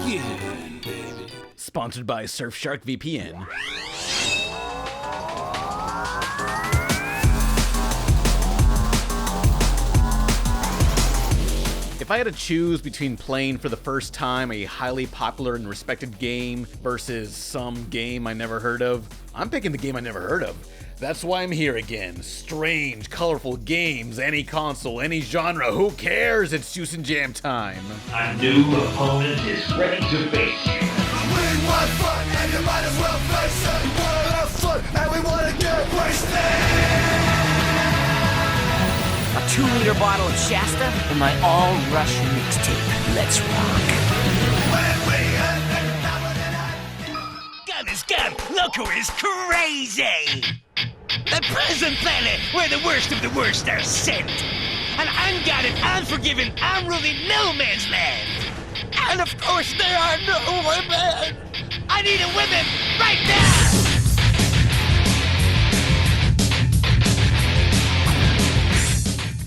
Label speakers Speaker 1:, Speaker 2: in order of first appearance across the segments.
Speaker 1: again, baby. Sponsored by Surfshark VPN. If I had to choose between playing for the first time a highly popular and respected game versus some game I never heard of, I'm picking the game I never heard of. That's why I'm here again. Strange, colorful games, any console, any genre, who cares? It's Juice and Jam time.
Speaker 2: A new opponent is ready to face you.
Speaker 3: We want fun, and you might as well face it. We wanna have fun, and we wanna get wasted.
Speaker 4: A 2-liter bottle of Shasta and my all-Rush mixtape. Let's rock.
Speaker 5: Gun is gun. Loco is crazy. The prison planet where the worst of the worst are sent. An unguarded, unforgiving, unruly no man's land. And of course there are no women. I need a woman right now.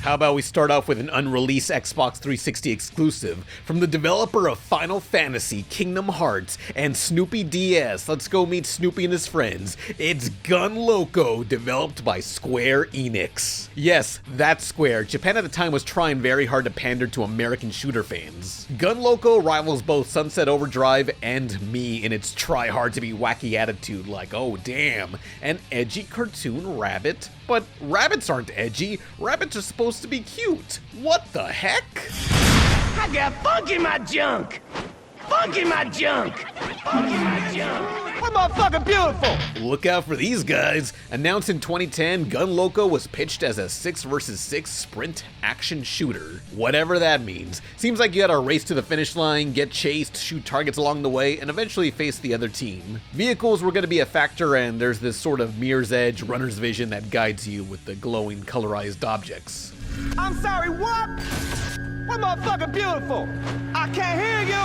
Speaker 1: How about we start off with an unreleased Xbox 360 exclusive from the developer of Final Fantasy, Kingdom Hearts, and Snoopy DS. Let's go meet Snoopy and his friends. It's Gun Loco, developed by Square Enix. Yes, that's Square. Japan at the time was trying very hard to pander to American shooter fans. Gun Loco rivals both Sunset Overdrive and me in its try-hard-to-be wacky attitude, like, oh damn, an edgy cartoon rabbit? But rabbits aren't edgy. Rabbits are supposed to be cute. What the heck?
Speaker 5: I got funk in my junk. Funk in my junk. Funk in my junk. We're motherfucking beautiful.
Speaker 1: Look out for these guys. Announced in 2010, Gun Loco was pitched as a 6 vs 6 sprint action shooter. Whatever that means. Seems like you gotta race to the finish line, get chased, shoot targets along the way, and eventually face the other team. Vehicles were gonna be a factor, and there's this sort of mirror's edge runner's vision that guides you with the glowing colorized objects.
Speaker 5: I'm sorry, what? We're motherfucking beautiful. I can't hear you.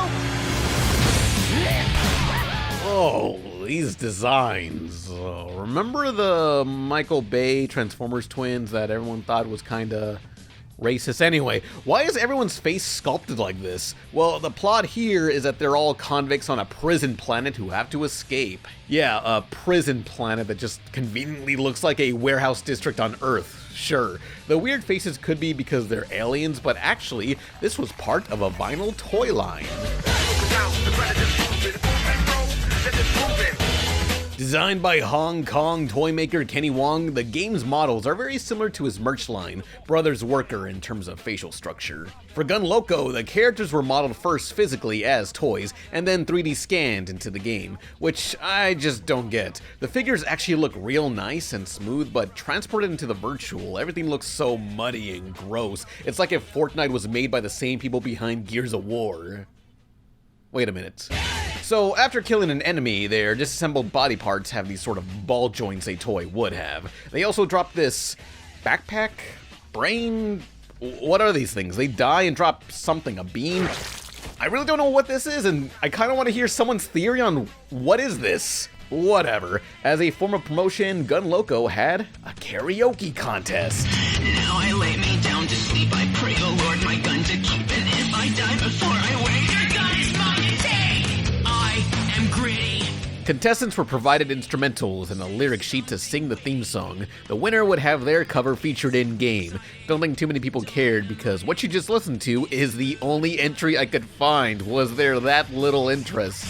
Speaker 1: Oh, these designs. Remember the Michael Bay Transformers twins that everyone thought was kinda racist? Anyway, why is everyone's face sculpted like this? Well, the plot here is that they're all convicts on a prison planet who have to escape. Yeah, a prison planet that just conveniently looks like a warehouse district on Earth. Sure, the weird faces could be because they're aliens, but actually, this was part of a vinyl toy line. Designed by Hong Kong toy maker Kenny Wong, the game's models are very similar to his merch line, Brothers Worker, in terms of facial structure. For Gun Loco, the characters were modeled first physically as toys, and then 3D scanned into the game, which I just don't get. The figures actually look real nice and smooth, but transported into the virtual, everything looks so muddy and gross. It's like if Fortnite was made by the same people behind Gears of War. Wait a minute. So after killing an enemy, their disassembled body parts have these sort of ball joints a toy would have. They also drop this backpack, brain, what are these things? They die and drop something, a beam? I really don't know what this is, and I kind of want to hear someone's theory on what is this. Whatever. As a form of promotion, Gun Loco had a karaoke contest.
Speaker 4: Now I lay me down to sleep. I pray the Lord my gun to keep. And if I die before I wake, your gun is mine to take. I am gritty.
Speaker 1: Contestants were provided instrumentals and a lyric sheet to sing the theme song. The winner would have their cover featured in-game. Don't think too many people cared because what you just listened to is the only entry I could find. Was there that little interest?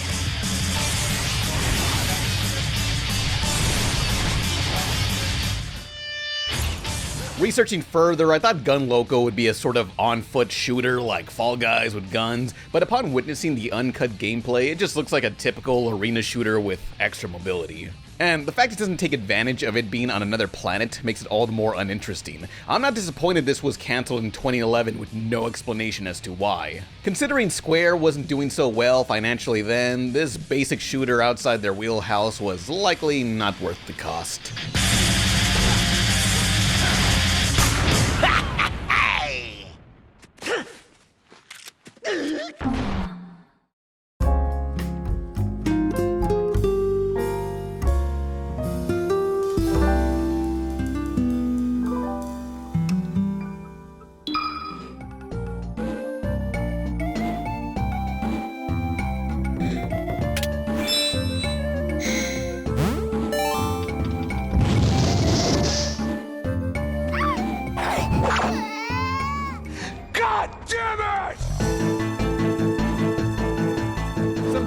Speaker 1: Researching further, I thought Gun Loco would be a sort of on-foot shooter like Fall Guys with guns, but upon witnessing the uncut gameplay, it just looks like a typical arena shooter with extra mobility. And the fact it doesn't take advantage of it being on another planet makes it all the more uninteresting. I'm not disappointed this was cancelled in 2011 with no explanation as to why. Considering Square wasn't doing so well financially then, this basic shooter outside their wheelhouse was likely not worth the cost.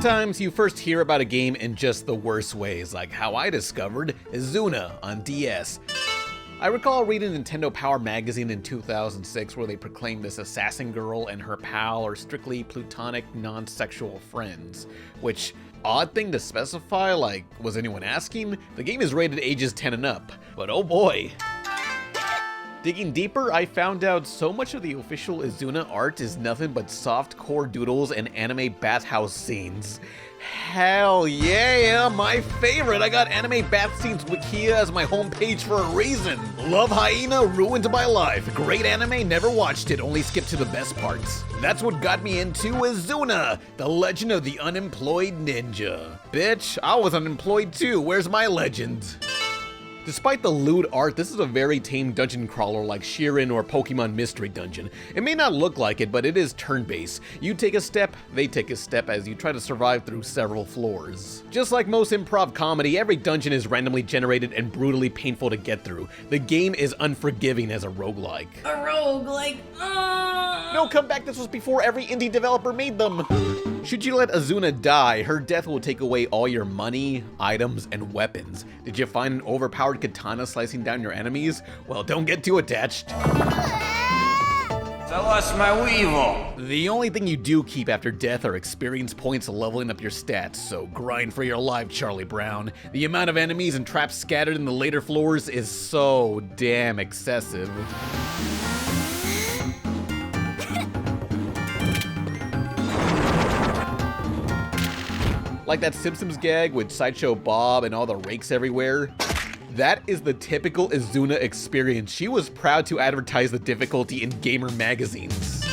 Speaker 1: Sometimes you first hear about a game in just the worst ways, like how I discovered Izuna on DS. I recall reading Nintendo Power magazine in 2006 where they proclaimed this assassin girl and her pal are strictly platonic, non-sexual friends. Which, odd thing to specify, like, was anyone asking? The game is rated ages 10 and up, but oh boy. Digging deeper, I found out so much of the official Izuna art is nothing but soft core doodles and anime bathhouse scenes. Hell yeah, my favorite! I got anime bath scenes Wikia as my homepage for a reason. Love Hyena ruined my life. Great anime, never watched it, only skipped to the best parts. That's what got me into Izuna, the legend of the unemployed ninja. Bitch, I was unemployed too, where's my legend? Despite the lewd art, this is a very tame dungeon crawler like Shiren or Pokemon Mystery Dungeon. It may not look like it, but it is turn-based. You take a step, they take a step as you try to survive through several floors. Just like most improv comedy, every dungeon is randomly generated and brutally painful to get through. The game is unforgiving as a roguelike.
Speaker 6: A roguelike?
Speaker 1: No, come back, this was before every indie developer made them. Should you let Izuna die, her death will take away all your money, items, and weapons. Did you find an overpowered katana slicing down your enemies? Well, don't get too attached.
Speaker 5: I lost my weevil.
Speaker 1: The only thing you do keep after death are experience points leveling up your stats, so grind for your life, Charlie Brown. The amount of enemies and traps scattered in the later floors is so damn excessive. Like that Simpsons gag with Sideshow Bob and all the rakes everywhere. That is the typical Izuna experience. She was proud to advertise the difficulty in gamer magazines.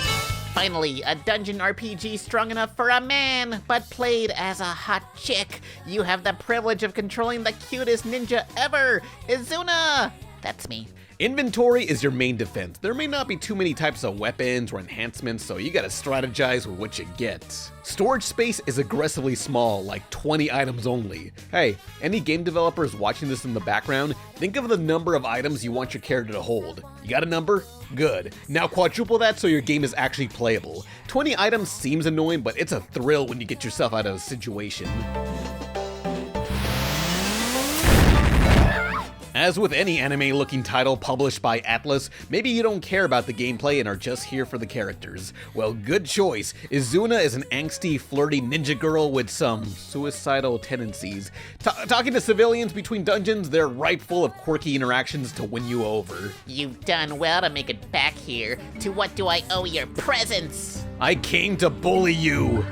Speaker 7: Finally, a dungeon RPG strong enough for a man, but played as a hot chick. You have the privilege of controlling the cutest ninja ever, Izuna! That's me.
Speaker 1: Inventory is your main defense. There may not be too many types of weapons or enhancements, so you gotta strategize with what you get. Storage space is aggressively small, like 20 items only. Hey, any game developers watching this in the background, think of the number of items you want your character to hold. You got a number? Good. Now quadruple that so your game is actually playable. 20 items seems annoying, but it's a thrill when you get yourself out of a situation. As with any anime-looking title published by Atlas, maybe you don't care about the gameplay and are just here for the characters. Well, good choice. Izuna is an angsty, flirty ninja girl with some suicidal tendencies. Talking to civilians between dungeons, they're ripe full of quirky interactions to win you over.
Speaker 7: You've done well to make it back here. To what do I owe your presence?
Speaker 1: I came to bully you.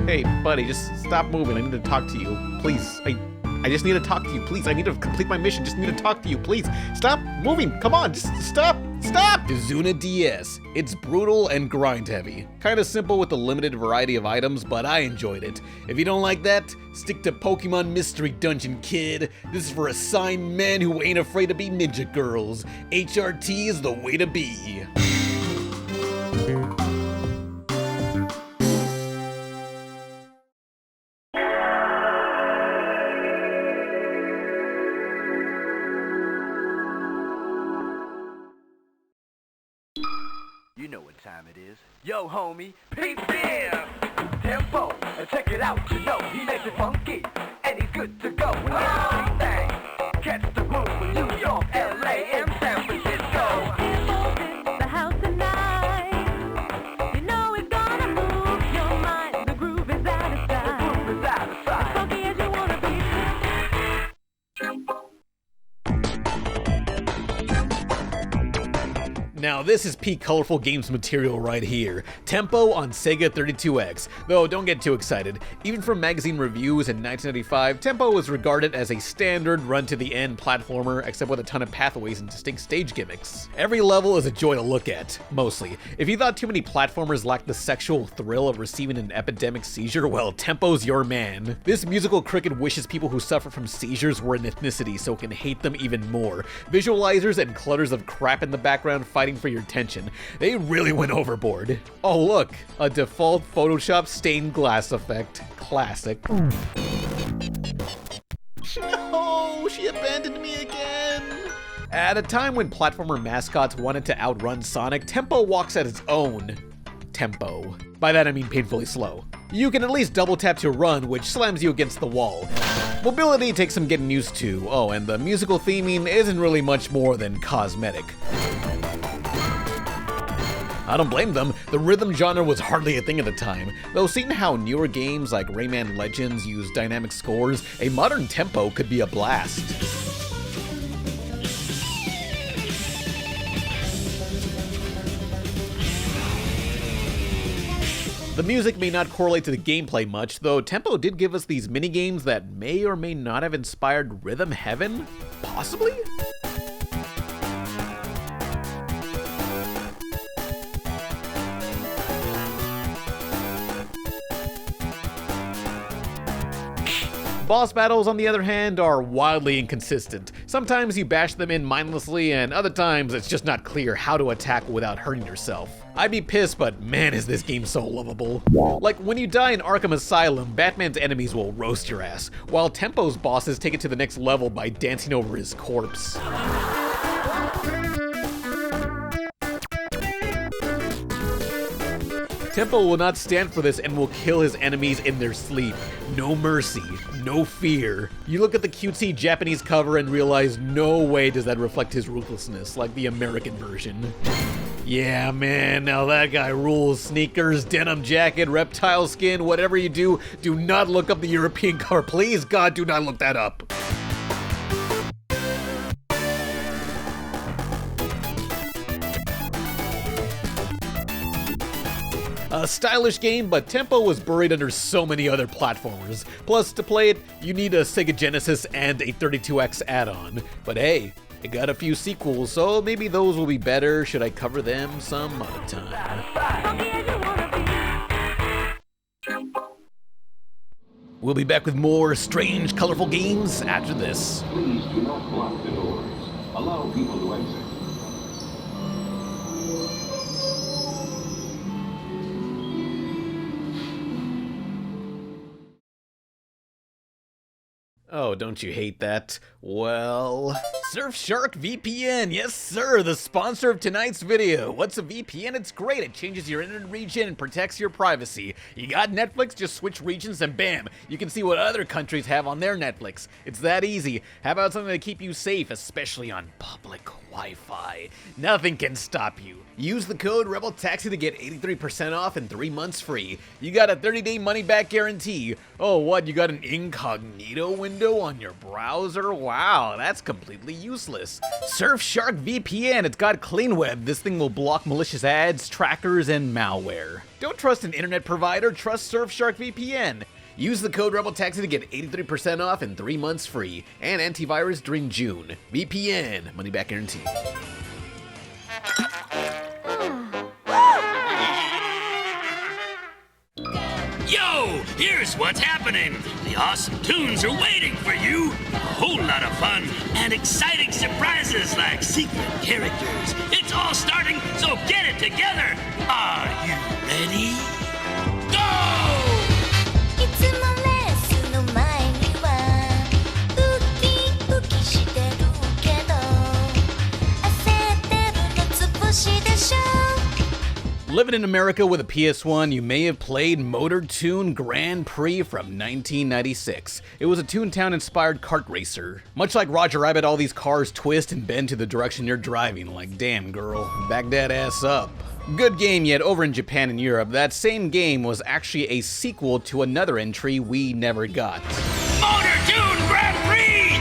Speaker 1: Hey, buddy, just stop moving. I need to talk to you. Please, I just need to talk to you. Please, I need to complete my mission. Just need to talk to you. Please, stop moving. Come on, just stop. Stop! Izuna DS. It's brutal and grind heavy. Kinda simple with a limited variety of items, but I enjoyed it. If you don't like that, stick to Pokemon Mystery Dungeon, kid. This is for assigned men who ain't afraid to be ninja girls. HRT is the way to be.
Speaker 8: You know what time it is. Yo, homie, peep him! Tempo, check it out, you know he makes it funky, and he's good to go. Everything, catch the groove in New York, LA, and San Francisco.
Speaker 9: The house tonight, you know it's gonna move your mind. The groove is out of sight.
Speaker 8: The groove is out of sight.
Speaker 9: As funky as you wanna be.
Speaker 1: Now this is peak colorful games material right here. Tempo on Sega 32X. Though don't get too excited. Even from magazine reviews in 1995, Tempo was regarded as a standard run-to-the-end platformer, except with a ton of pathways and distinct stage gimmicks. Every level is a joy to look at, mostly. If you thought too many platformers lacked the sexual thrill of receiving an epidemic seizure, well, Tempo's your man. This musical cricket wishes people who suffer from seizures were an ethnicity so it can hate them even more. Visualizers and clutters of crap in the background fighting for your attention. They really went overboard. Oh look, a default Photoshop stained glass effect. Classic. No, she abandoned me again. At a time when platformer mascots wanted to outrun Sonic, Tempo walks at its own tempo. By that I mean painfully slow. You can at least double tap to run, which slams you against the wall. Mobility takes some getting used to. Oh, and the musical theming isn't really much more than cosmetic. I don't blame them, the rhythm genre was hardly a thing at the time, though seeing how newer games like Rayman Legends use dynamic scores, a modern tempo could be a blast. The music may not correlate to the gameplay much, though Tempo did give us these minigames that may or may not have inspired Rhythm Heaven? Possibly? Boss battles, on the other hand, are wildly inconsistent. Sometimes you bash them in mindlessly, and other times it's just not clear how to attack without hurting yourself. I'd be pissed, but man is this game so lovable. Like, when you die in Arkham Asylum, Batman's enemies will roast your ass, while Tempo's bosses take it to the next level by dancing over his corpse. Tempo will not stand for this and will kill his enemies in their sleep. No mercy, no fear. You look at the cutesy Japanese cover and realize no way does that reflect his ruthlessness like the American version. Yeah, man, now that guy rules. Sneakers, denim jacket, reptile skin, whatever you do not look up the European cover. Please, God, do not look that up. A stylish game, but Tempo was buried under so many other platformers. Plus, to play it, you need a Sega Genesis and a 32X add-on. But hey, it got a few sequels, so maybe those will be better should I cover them some other time. We'll be back with more strange, colorful games after this.
Speaker 6: Please do not block the doors. Allow people to exit.
Speaker 1: Oh, don't you hate that? Well, Surfshark VPN, yes sir, the sponsor of tonight's video. What's a VPN? It's great, it changes your internet region and protects your privacy. You got Netflix, just switch regions and bam, you can see what other countries have on their Netflix. It's that easy. How about something to keep you safe, especially on public Wi-Fi? Nothing can stop you. Use the code RebelTaxi to get 83% off and 3 months free. You got a 30-day money-back guarantee. Oh, what, you got an incognito window on your browser? Wow, that's completely useless. Surfshark VPN, it's got clean web. This thing will block malicious ads, trackers, and malware. Don't trust an internet provider, trust Surfshark VPN. Use the code RebelTaxi to get 83% off and 3 months free, and antivirus during June. VPN, money-back guarantee.
Speaker 5: Yo, here's what's happening. The awesome tunes are waiting for you. A whole lot of fun and exciting surprises like secret characters. It's all starting, so get it together. Are you ready? Go!
Speaker 10: いつもレースの前にはウキウキしてるけど焦ってるのつぶしでしょ
Speaker 1: Living in America with a PS1, you may have played Motor Toon Grand Prix from 1996. It was a Toontown-inspired kart racer. Much like Roger Rabbit, all these cars twist and bend to the direction you're driving. Like, damn girl, back that ass up. Good game, yet over in Japan and Europe, that same game was actually a sequel to another entry we never got.
Speaker 5: Motor Toon Grand Prix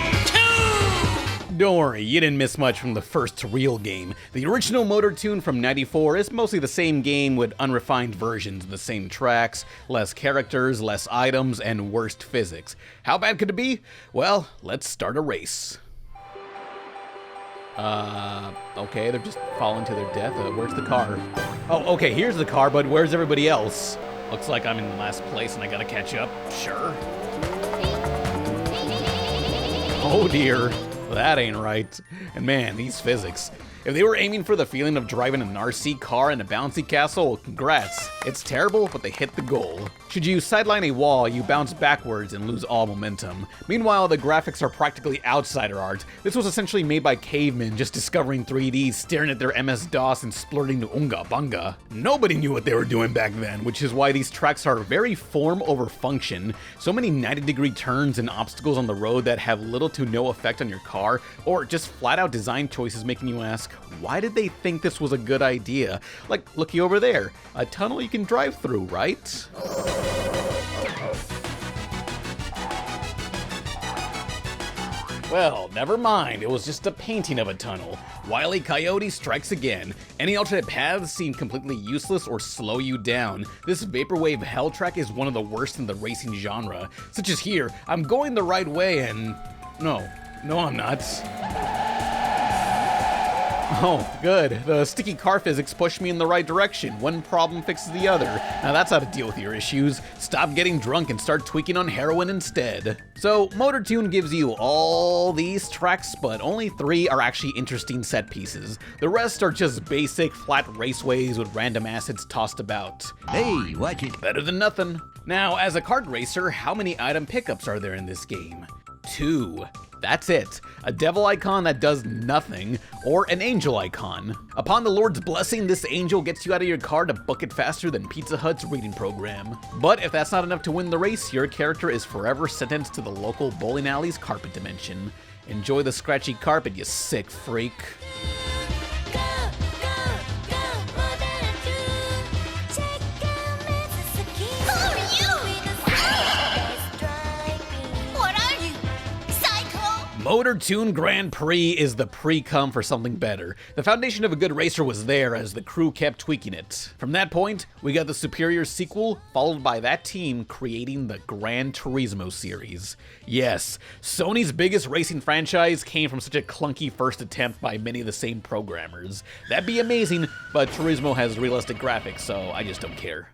Speaker 5: 2!
Speaker 1: Don't worry, you didn't miss much from the first real game. The original Motor Toon from '94 is mostly the same game with unrefined versions of the same tracks, less characters, less items, and worse physics. How bad could it be? Well, let's start a race. Okay, they're just falling to their death. Where's the car? Oh, okay, here's the car, but where's everybody else? Looks like I'm in last place and I gotta catch up. Sure. Oh dear, that ain't right. And man, these physics. If they were aiming for the feeling of driving an RC car in a bouncy castle, congrats. It's terrible, but they hit the goal. Should you sideline a wall, you bounce backwards and lose all momentum. Meanwhile, the graphics are practically outsider art. This was essentially made by cavemen just discovering 3D, staring at their MS-DOS and splurting to unga bunga. Nobody knew what they were doing back then, which is why these tracks are very form over function. So many 90-degree turns and obstacles on the road that have little to no effect on your car, or just flat out design choices making you ask, why did they think this was a good idea? Like, looky over there, a tunnel you can drive through, right? Well, never mind, it was just a painting of a tunnel. Wile E. Coyote strikes again. Any alternate paths seem completely useless or slow you down. This vaporwave hell track is one of the worst in the racing genre. Such as here, I'm going the right way and... No, I'm not. Oh, good. The sticky car physics pushed me in the right direction. One problem fixes the other. Now that's how to deal with your issues. Stop getting drunk and start tweaking on heroin instead. So, Motor Toon gives you all these tracks, but only 3 are actually interesting set pieces. The rest are just basic, flat raceways with random assets tossed about.
Speaker 5: Hey, watch it.
Speaker 1: Better than nothing. Now, as a kart racer, how many item pickups are there in this game? 2. That's it. A devil icon that does nothing, or an angel icon. Upon the Lord's blessing, this angel gets you out of your car to book it faster than Pizza Hut's reading program. But if that's not enough to win the race, your character is forever sentenced to the local bowling alley's carpet dimension. Enjoy the scratchy carpet, you sick freak. Motor Toon Grand Prix is the pre-cum for something better. The foundation of a good racer was there as the crew kept tweaking it. From that point, we got the superior sequel, followed by that team creating the Gran Turismo series. Yes, Sony's biggest racing franchise came from such a clunky first attempt by many of the same programmers. That'd be amazing, but Turismo has realistic graphics, so I just don't care.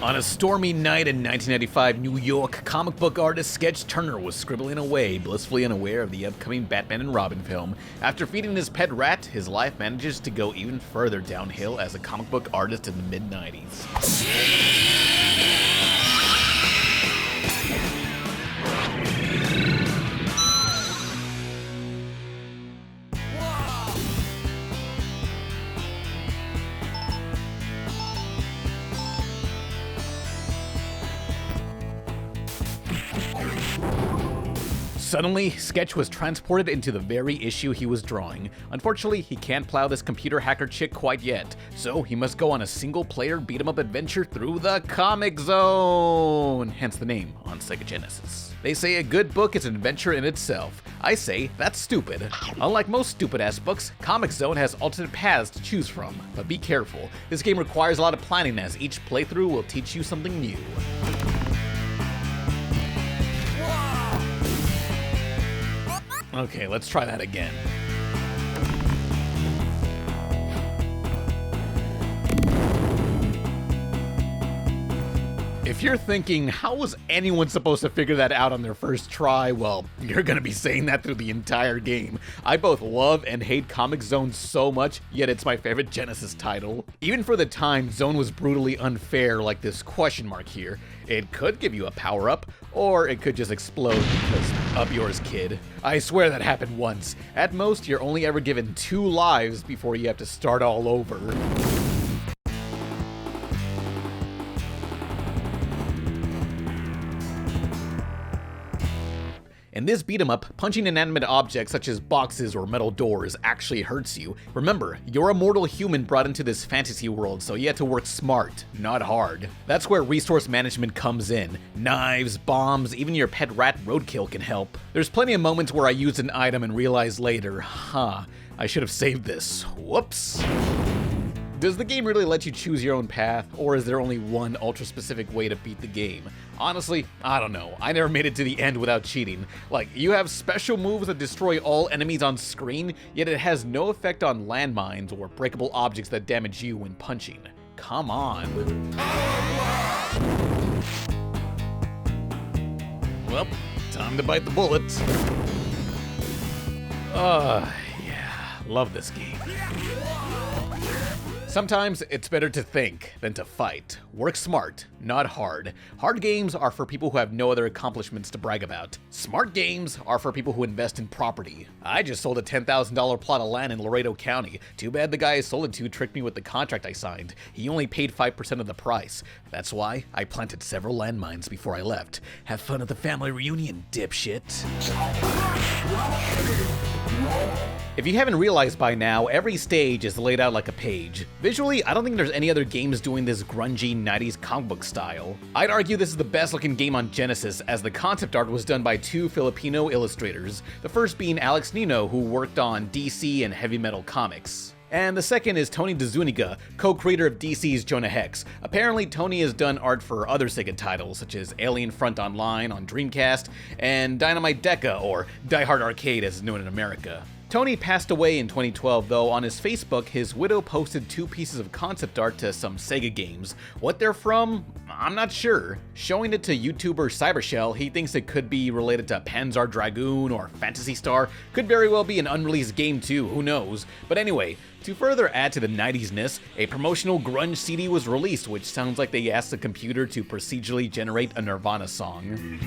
Speaker 1: On a stormy night in 1995 New York, comic book artist Sketch Turner was scribbling away, blissfully unaware of the upcoming Batman and Robin film. After feeding his pet rat, his life manages to go even further downhill as a comic book artist in the mid-90s. Suddenly, Sketch was transported into the very issue he was drawing. Unfortunately, he can't plow this computer hacker chick quite yet, so he must go on a single-player beat-em-up adventure through the Comic Zone, hence the name on Sega Genesis. They say a good book is an adventure in itself. I say that's stupid. Unlike most stupid-ass books, Comic Zone has alternate paths to choose from, but be careful. This game requires a lot of planning as each playthrough will teach you something new. Okay, let's try that again. If you're thinking, how was anyone supposed to figure that out on their first try? Well, you're gonna be saying that through the entire game. I both love and hate Comic Zone so much, yet it's my favorite Genesis title. Even for the time, Zone was brutally unfair, like this question mark here. It could give you a power-up, or it could just explode because up yours, kid. I swear that happened once. At most, you're only ever given 2 lives before you have to start all over. In this beat-em-up, punching inanimate objects such as boxes or metal doors actually hurts you. Remember, you're a mortal human brought into this fantasy world, so you have to work smart, not hard. That's where resource management comes in. Knives, bombs, even your pet rat roadkill can help. There's plenty of moments where I used an item and realized later, I should have saved this. Whoops. Does the game really let you choose your own path, or is there only one ultra-specific way to beat the game? Honestly, I don't know. I never made it to the end without cheating. Like, you have special moves that destroy all enemies on screen, yet it has no effect on landmines or breakable objects that damage you when punching. Come on. Well, time to bite the bullet. Yeah, love this game. Sometimes it's better to think than to fight. Work smart, not hard. Hard games are for people who have no other accomplishments to brag about. Smart games are for people who invest in property. I just sold a $10,000 plot of land in Laredo County. Too bad the guy I sold it to tricked me with the contract I signed. He only paid 5% of the price. That's why I planted several landmines before I left. Have fun at the family reunion, dipshit. If you haven't realized by now, every stage is laid out like a page. Visually, I don't think there's any other games doing this grungy 90s comic book style. I'd argue this is the best looking game on Genesis, as the concept art was done by two Filipino illustrators, the first being Alex Nino, who worked on DC and heavy metal comics. And the second is Tony DeZuniga, co-creator of DC's Jonah Hex. Apparently, Tony has done art for other Sega titles, such as Alien Front Online on Dreamcast, and Dynamite Deca, or Die Hard Arcade as it's known in America. Tony passed away in 2012, though on his Facebook, his widow posted 2 pieces of concept art to some Sega games. What they're from? I'm not sure. Showing it to YouTuber Cybershell, he thinks it could be related to Panzer Dragoon or Phantasy Star. Could very well be an unreleased game too, who knows. But anyway, to further add to the 90s-ness, a promotional grunge CD was released, which sounds like they asked the computer to procedurally generate a Nirvana song.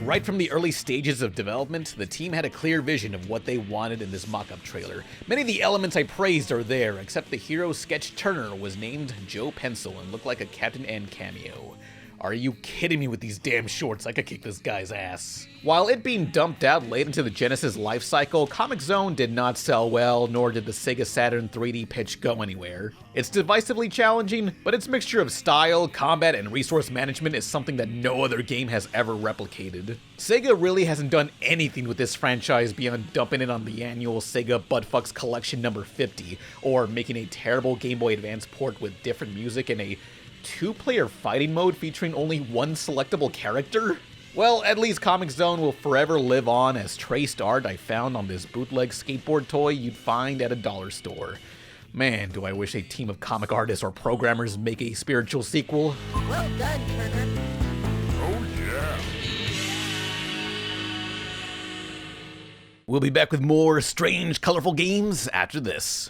Speaker 1: Right from the early stages of development, the team had a clear vision of what they wanted in this mock-up trailer. Many of the elements I praised are there, except the hero Sketch Turner was named Joe Pencil and looked like a Captain N cameo. Are you kidding me with these damn shorts? I could kick this guy's ass. While it being dumped out late into the Genesis life cycle, Comix Zone did not sell well, nor did the Sega Saturn 3D pitch go anywhere. It's divisively challenging, but its mixture of style, combat, and resource management is something that no other game has ever replicated. Sega really hasn't done anything with this franchise beyond dumping it on the annual Sega Buttfucks Collection number 50, or making a terrible Game Boy Advance port with different music and a 2-player fighting mode featuring only one selectable character? Well, at least Comix Zone will forever live on as traced art I found on this bootleg skateboard toy you'd find at a dollar store. Man, do I wish a team of comic artists or programmers make a spiritual sequel.
Speaker 9: Well done, Turner.
Speaker 3: Oh yeah.
Speaker 1: We'll be back with more strange, colorful games after this.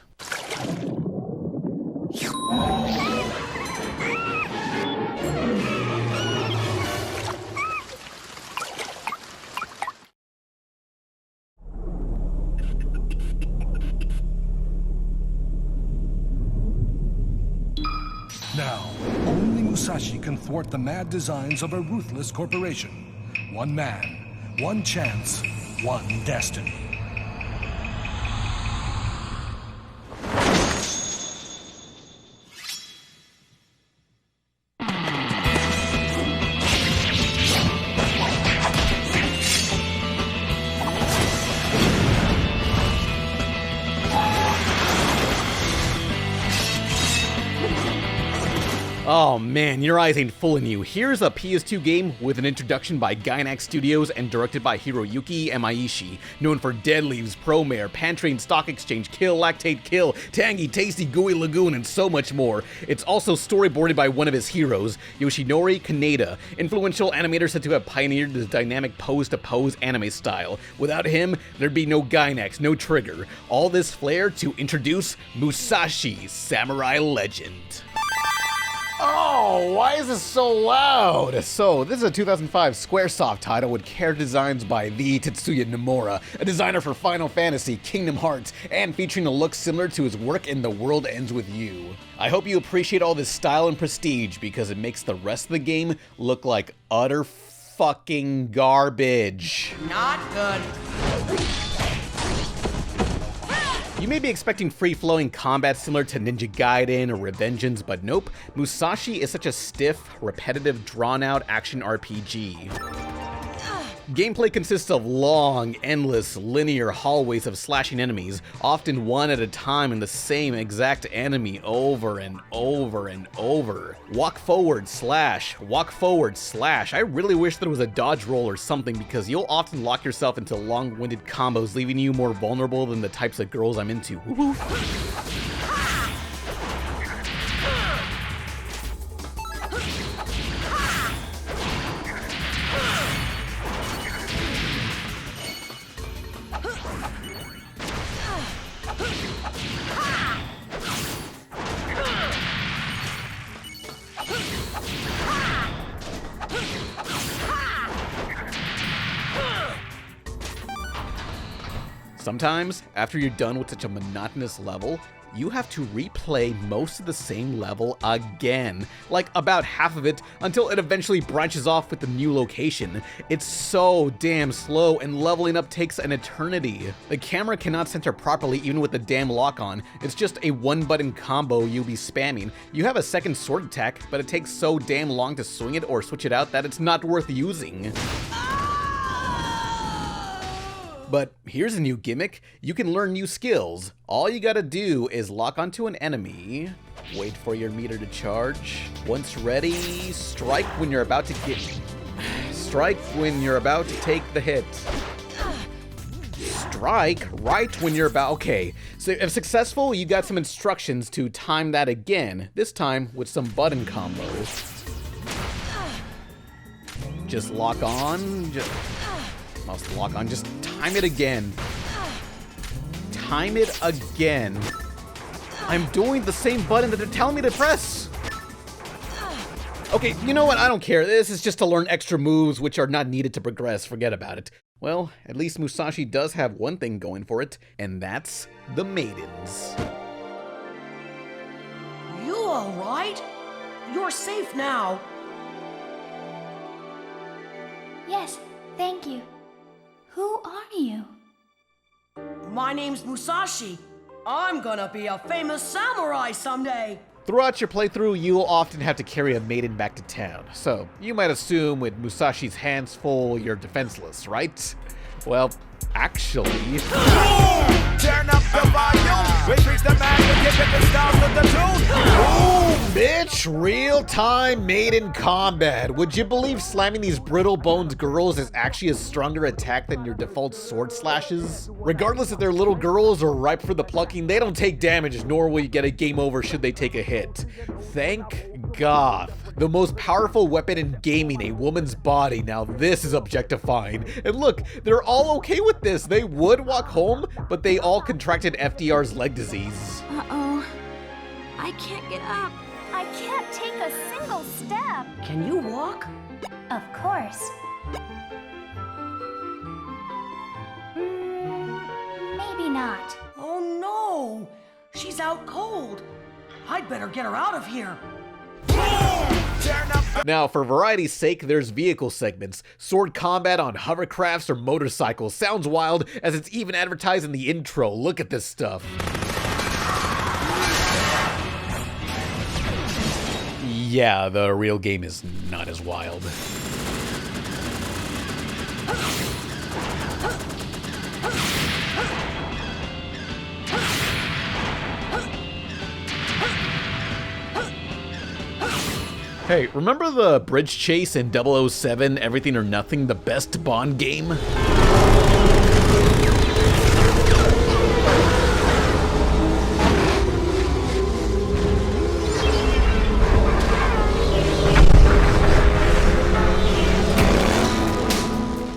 Speaker 11: Now, only Musashi can thwart the mad designs of a ruthless corporation. One man, one chance, one destiny.
Speaker 1: Oh man, your eyes ain't fooling you. Here's a PS2 game with an introduction by Gainax Studios and directed by Hiroyuki Emaishi, known for Dead Leaves, Promare, Pantrain, Stock Exchange, Kill, Lactate, Kill, Tangy, Tasty, Gooey Lagoon, and so much more. It's also storyboarded by one of his heroes, Yoshinori Kaneda, influential animator said to have pioneered this dynamic pose-to-pose anime style. Without him, there'd be no Gainax, no Trigger. All this flair to introduce Musashi, Samurai Legend. Oh, why is this so loud? So, this is a 2005 Squaresoft title with character designs by the Tetsuya Nomura, a designer for Final Fantasy, Kingdom Hearts, and featuring a look similar to his work in The World Ends With You. I hope you appreciate all this style and prestige because it makes the rest of the game look like utter fucking garbage.
Speaker 5: Not good.
Speaker 1: You may be expecting free-flowing combat similar to Ninja Gaiden or Revengeance, but nope. Musashi is such a stiff, repetitive, drawn-out action RPG. Gameplay consists of long, endless, linear hallways of slashing enemies, often one at a time in the same exact enemy over and over and over. Walk forward, slash, walk forward, slash. I really wish there was a dodge roll or something because you'll often lock yourself into long-winded combos, leaving you more vulnerable than the types of girls I'm into. Woo-hoo. Sometimes, after you're done with such a monotonous level, you have to replay most of the same level again, like about half of it, until it eventually branches off with a new location. It's so damn slow, and leveling up takes an eternity. The camera cannot center properly even with the damn lock on. It's just a one-button combo you'll be spamming. You have a second sword attack, but it takes so damn long to swing it or switch it out that it's not worth using. But here's a new gimmick. You can learn new skills. All you gotta do is lock onto an enemy, wait for your meter to charge. Once ready, strike when you're about to strike when you're about to take the hit. Strike right when you're about, okay. So if successful, you got some instructions to time that again, this time with some button combos. Just lock on, mouse lock on, just time it again. Time it again. I'm doing the same button that they're telling me to press. Okay, you know what? I don't care. This is just to learn extra moves which are not needed to progress. Forget about it. Well, at least Musashi does have one thing going for it, and that's the maidens.
Speaker 12: You all right? You're safe now.
Speaker 10: Yes, thank you. Who are you?
Speaker 12: My name's Musashi. I'm gonna be a famous samurai someday.
Speaker 1: Throughout your playthrough, you'll often have to carry a maiden back to town. So, you might assume with Musashi's hands full, you're defenseless, right? Well, actually...
Speaker 3: Turn up the volume. Increase the magnitude the stars of the tune.
Speaker 1: Boom, bitch! Real-time maiden combat. Would you believe slamming these brittle-boned girls is actually a stronger attack than your default sword slashes? Regardless if they're little girls or ripe for the plucking, they don't take damage, nor will you get a game over should they take a hit. Thank God. The most powerful weapon in gaming, a woman's body. Now this is objectifying. And look, they're all okay with this. They would walk home, but they all contracted FDR's leg disease.
Speaker 9: Uh-oh. I can't get up.
Speaker 10: I can't take a single step.
Speaker 12: Can you walk?
Speaker 10: Of course. Maybe not.
Speaker 12: Oh no! She's out cold. I'd better get her out of here.
Speaker 1: Now, for variety's sake, there's vehicle segments. Sword combat on hovercrafts or motorcycles. Sounds wild, as it's even advertised in the intro. Look at this stuff. Yeah, the real game is not as wild. Hey, remember the bridge chase in 007, Everything or Nothing, the best Bond game?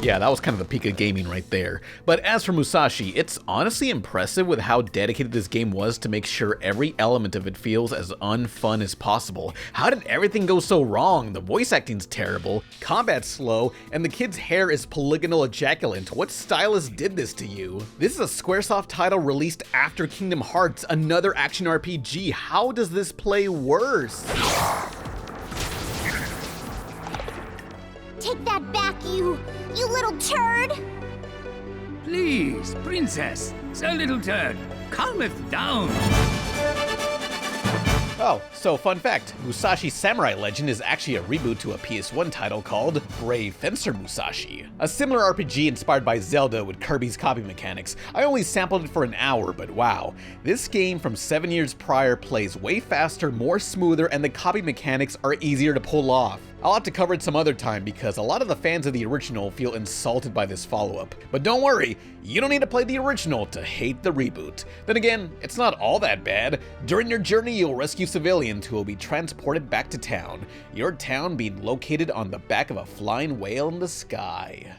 Speaker 1: Yeah, that was kind of the peak of gaming right there. But as for Musashi, it's honestly impressive with how dedicated this game was to make sure every element of it feels as unfun as possible. How did everything go so wrong? The voice acting's terrible, combat's slow, and the kid's hair is polygonal ejaculant. What stylist did this to you? This is a Squaresoft title released after Kingdom Hearts, another action RPG. How does this play worse?
Speaker 10: Take that back, you little turd!
Speaker 13: Please, princess, a little turd.
Speaker 5: calmeth down.
Speaker 1: Oh, so fun fact, Musashi Samurai Legend is actually a reboot to a PS1 title called Brave Fencer Musashi. A similar RPG inspired by Zelda with Kirby's copy mechanics. I only sampled it for an hour, but wow. This game from 7 years prior plays way faster, more smoother, and the copy mechanics are easier to pull off. I'll have to cover it some other time because a lot of the fans of the original feel insulted by this follow-up. But don't worry, you don't need to play the original to hate the reboot. Then again, it's not all that bad. During your journey, you'll rescue civilians who will be transported back to town. Your town being located on the back of a flying whale in the sky.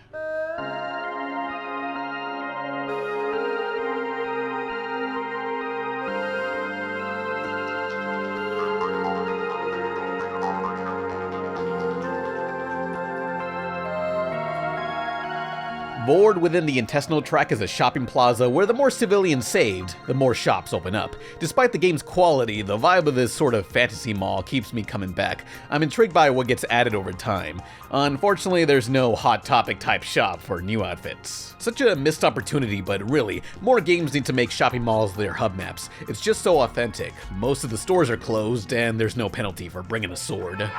Speaker 1: Moored within the intestinal tract is a shopping plaza where the more civilians saved, the more shops open up. Despite the game's quality, the vibe of this sort of fantasy mall keeps me coming back. I'm intrigued by what gets added over time. Unfortunately, there's no Hot Topic type shop for new outfits. Such a missed opportunity, but really, more games need to make shopping malls their hub maps. It's just so authentic. Most of the stores are closed, and there's no penalty for bringing a sword.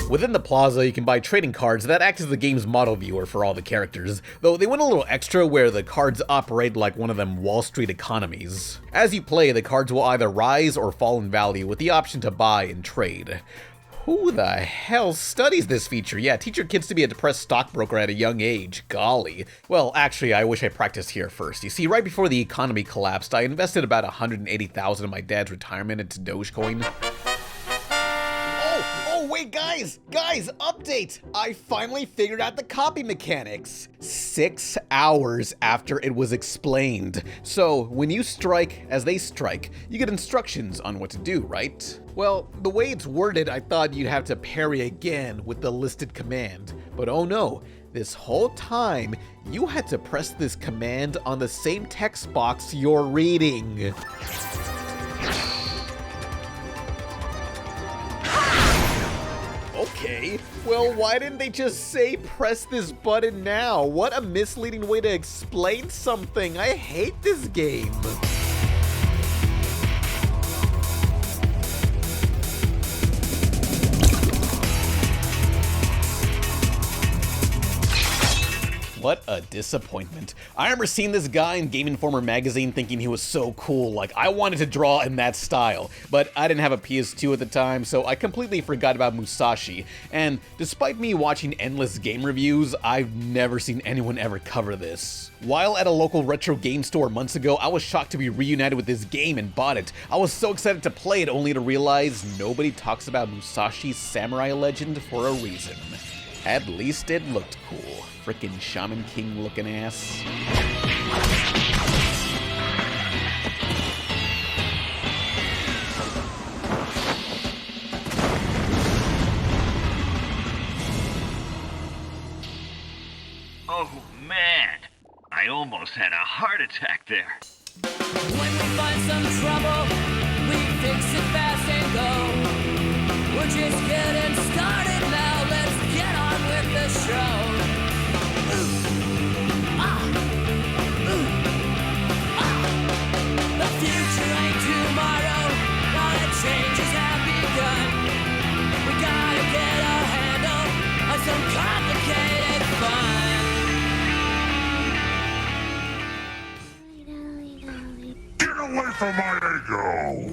Speaker 1: Within the plaza, you can buy trading cards that act as the game's model viewer for all the characters, though they went a little extra where the cards operate like one of them Wall Street economies. As you play, the cards will either rise or fall in value with the option to buy and trade. Who the hell studies this feature? Yeah, teach your kids to be a depressed stockbroker at a young age. Golly. Well, actually, I wish I practiced here first. You see, right before the economy collapsed, I invested about $180,000 of my dad's retirement into Dogecoin. Wait, guys, update! I finally figured out the copy mechanics. 6 hours after it was explained. So, when you strike as they strike, you get instructions on what to do, right? Well, the way it's worded, I thought you'd have to parry again with the listed command. But oh no, this whole time, you had to press this command on the same text box you're reading. Okay, well, why didn't they just say press this button now? What a misleading way to explain something. I hate this game. What a disappointment. I remember seeing this guy in Game Informer magazine thinking he was so cool, like I wanted to draw in that style, but I didn't have a PS2 at the time, so I completely forgot about Musashi, and despite me watching endless game reviews, I've never seen anyone ever cover this. While at a local retro game store months ago, I was shocked to be reunited with this game and bought it. I was so excited to play it only to realize nobody talks about Musashi's Samurai Legend for a reason. At least it looked cool. Frickin' Shaman King looking ass.
Speaker 2: Oh man, I almost had a heart attack there.
Speaker 13: When we find some trouble, we fix it fast and go. We're just getting started now, let's get on with the show. The future ain't tomorrow, now the changes have begun. We gotta get a handle on some complicated fun.
Speaker 3: Get away from my ego!